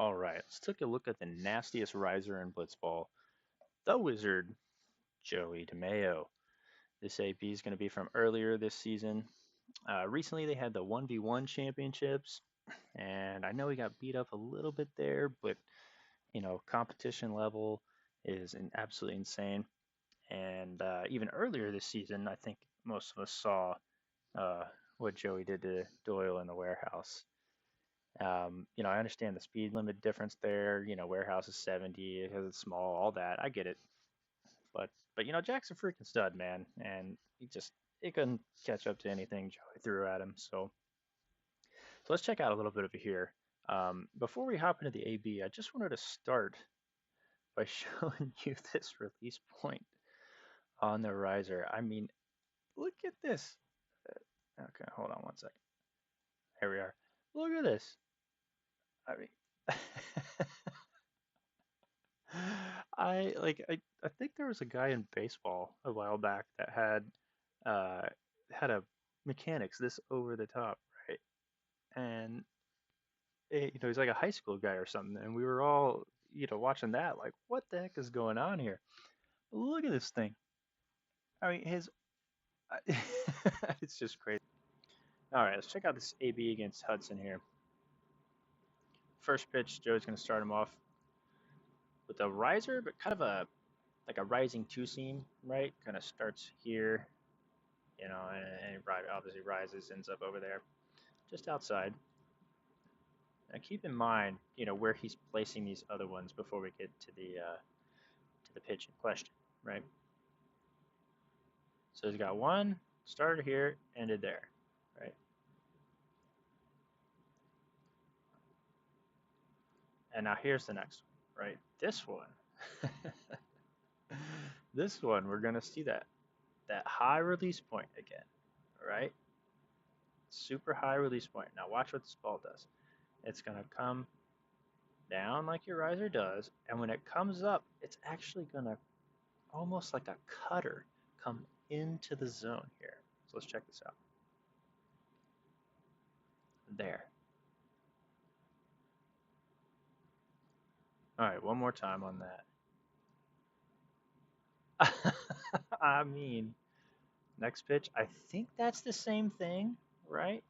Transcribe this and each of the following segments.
All right, let's take a look at the nastiest riser in Blitzball, the Wizard, Joey DeMayo. This AP is going to be from earlier this season. Recently, they had the 1v1 championships, and I know he got beat up a little bit there, but competition level is absolutely insane. And even earlier this season, I think most of us saw uh, what Joey did to Doyle in the warehouse. I understand the speed limit difference there. Warehouse is 70 because it's small, all that. I get it. But Jack's a freaking stud, man, and he couldn't catch up to anything Joey threw at him. So let's check out a little bit of it here. Before we hop into the AB, I just wanted to start by showing you this release point on the riser. I mean, look at this. Okay, hold on one second. Here we are. Look at this. I mean, I think there was a guy in baseball a while back that uh had a mechanics this over the top, right? And he's like a high school guy or something, and we were all watching that like, what the heck is going on here? Look at this thing. I mean, his it's just crazy. All right, let's check out this AB against Hudson here. First pitch, Joe's going to start him off with a riser, but kind of a like a rising two seam, right? Kind of starts here, and obviously rises, ends up over there, just outside. Now keep in mind, where he's placing these other ones before we get to the pitch in question, right? So he's got one, started here, ended there, right? And now here's the next one, right? This one, this one, we're gonna see that high release point again, right? Super high release point. Now watch what this ball does. It's gonna come down like your riser does, and when it comes up, it's actually gonna almost like a cutter come into the zone here. So let's check this out. There. All right, one more time on that. I mean, next pitch, I think that's the same thing, right?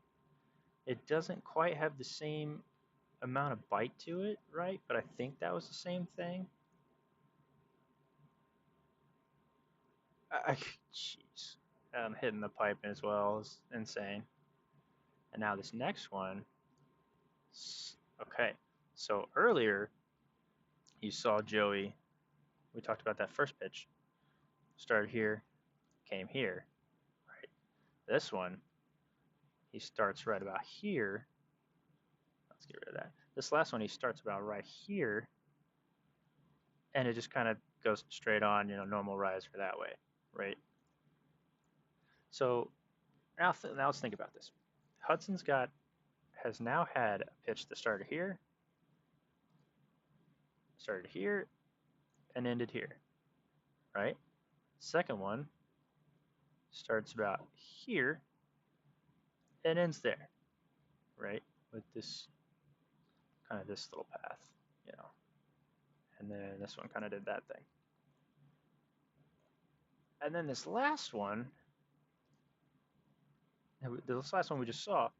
It doesn't quite have the same amount of bite to it, right? But I think that was the same thing. Jeez. Hitting the pipe as well is insane. And now this next one, okay. So earlier, you saw Joey, we talked about that first pitch, started here, came here, right? This one, he starts right about here. Let's get rid of that. This last one, he starts about right here, and it just kind of goes straight on, normal riser that way, right? So now let's think about this. Hudson's has now had a pitch that started here, and ended here, right? Second one starts about here and ends there, right? With this kind of this little path, you know. And then this one kind of did that thing. And then this last one we just saw,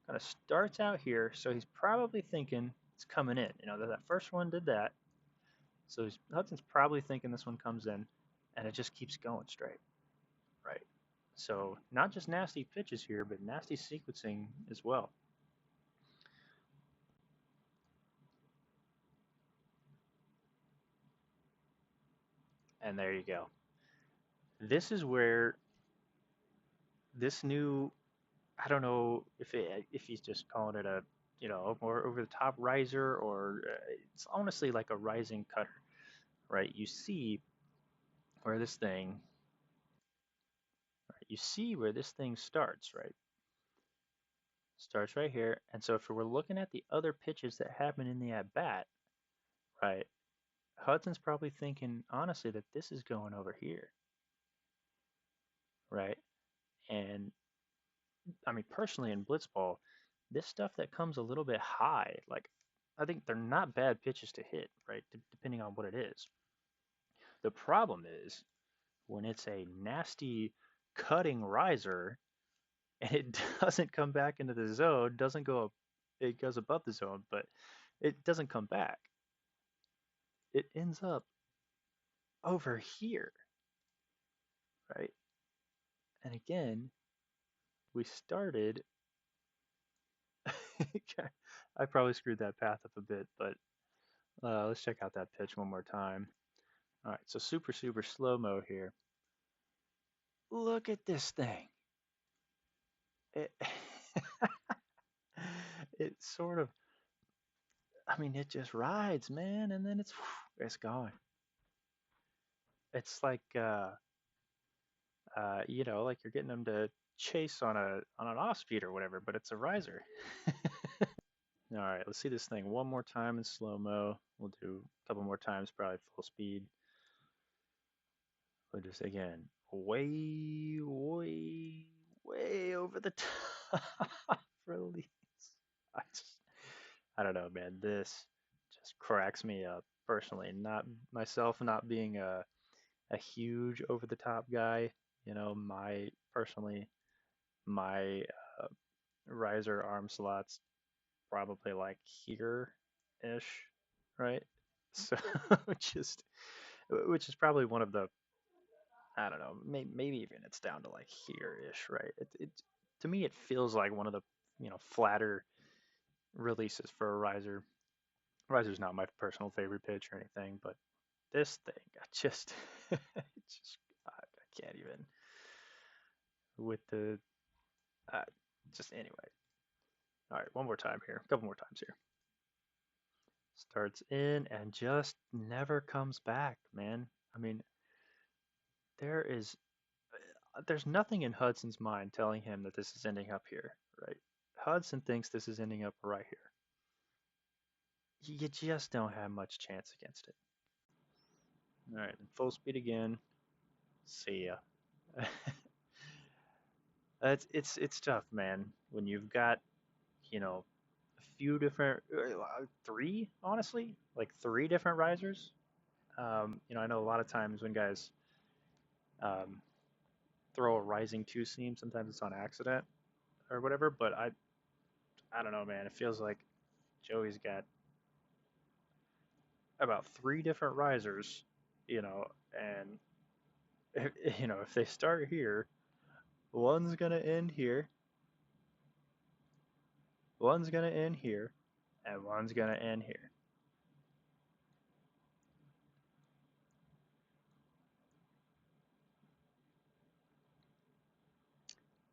kind of starts out here. So he's probably thinking it's coming in. That first one did that. So Hudson's probably thinking this one comes in, and it just keeps going straight, right? So not just nasty pitches here, but nasty sequencing as well. And there you go. This is where this new, I don't know if he's just calling it a more over the top riser, or it's honestly like a rising cutter, right? Where this thing you see where this thing starts, right? Starts right here. And so if we're looking at the other pitches that happen in the at bat, right? Hudson's probably thinking honestly that this is going over here, right? And I mean personally in blitzball, this stuff that comes a little bit high, like I think they're not bad pitches to hit, right? Depending on what it is. The problem is when it's a nasty cutting riser and it doesn't come back into the zone, doesn't go up, it goes above the zone, but it doesn't come back. It ends up over here, right? And again, we started. I probably screwed that path up a bit, but let's check out that pitch one more time. All right, so super, super slow mo here. Look at this thing. It, it sort of, I mean, it just rides, man, and then it's gone. It's like, like you're getting them to chase on an off speed or whatever, but it's a riser. All right, let's see this thing one more time in slow mo. We'll do a couple more times, probably full speed. We'll just again, way, way, way over the top release. I just, I don't know, man. This just cracks me up personally. Not myself, not being a huge over the top guy. My personally, my uh, riser arm slots probably like here ish, right? So just which is probably one of the I don't know, maybe even it's down to like here ish, right? It to me it feels like one of the flatter releases for a riser. Riser's not my personal favorite pitch or anything, but this thing I just it's just I can't even with the uh, just anyway. All right, one more time here, a couple more times here. Starts in and just never comes back, man. I mean, there is there's nothing in Hudson's mind telling him that this is ending up here, right? Hudson thinks this is ending up right here. You just don't have much chance against it. All right, full speed again. See ya. It's tough, man. When you've got a few different, three honestly, like three different risers. I know a lot of times when guys um, throw a rising two seam, sometimes it's on accident or whatever. But I don't know, man. It feels like Joey's got about three different risers, and if they start here, one's gonna end here, one's gonna end here, and one's gonna end here.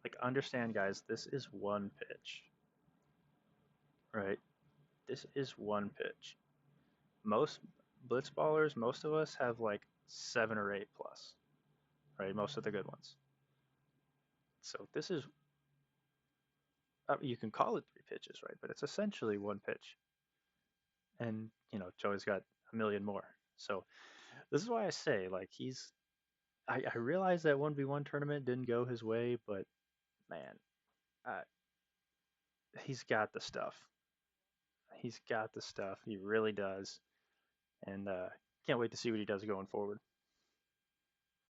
Like, understand, guys, this is one pitch, right? This is one pitch. Most blitzballers, most of us have like 7 or 8 plus, right? Most of the good ones. So this is, you can call it three pitches, right? But it's essentially one pitch. And, Joey's got a million more. So this is why I say, like, I realize that 1v1 tournament didn't go his way, but man, uh, he's got the stuff. He's got the stuff. He really does. And can't wait to see what he does going forward.